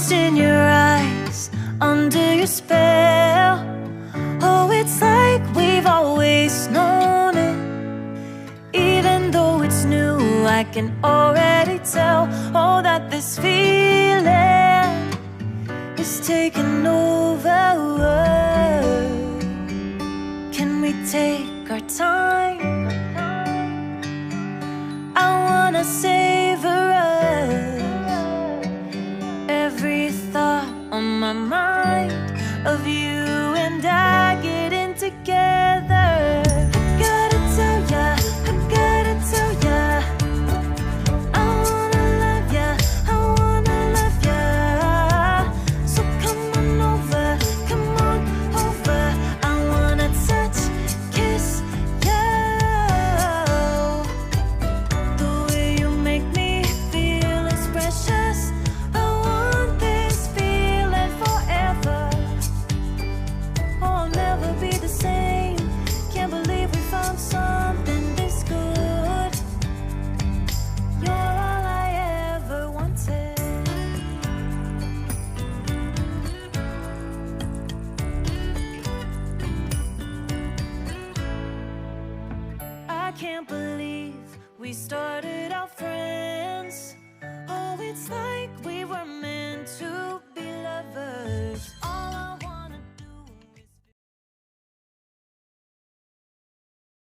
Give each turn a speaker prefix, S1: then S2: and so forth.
S1: lost in your eyes, under your spell. Oh, it's like we've always known it. Even though it's new, I can already tell. Oh, that this feeling is taking over. Can we take our time? I wanna savor us. Every thought on my mind of you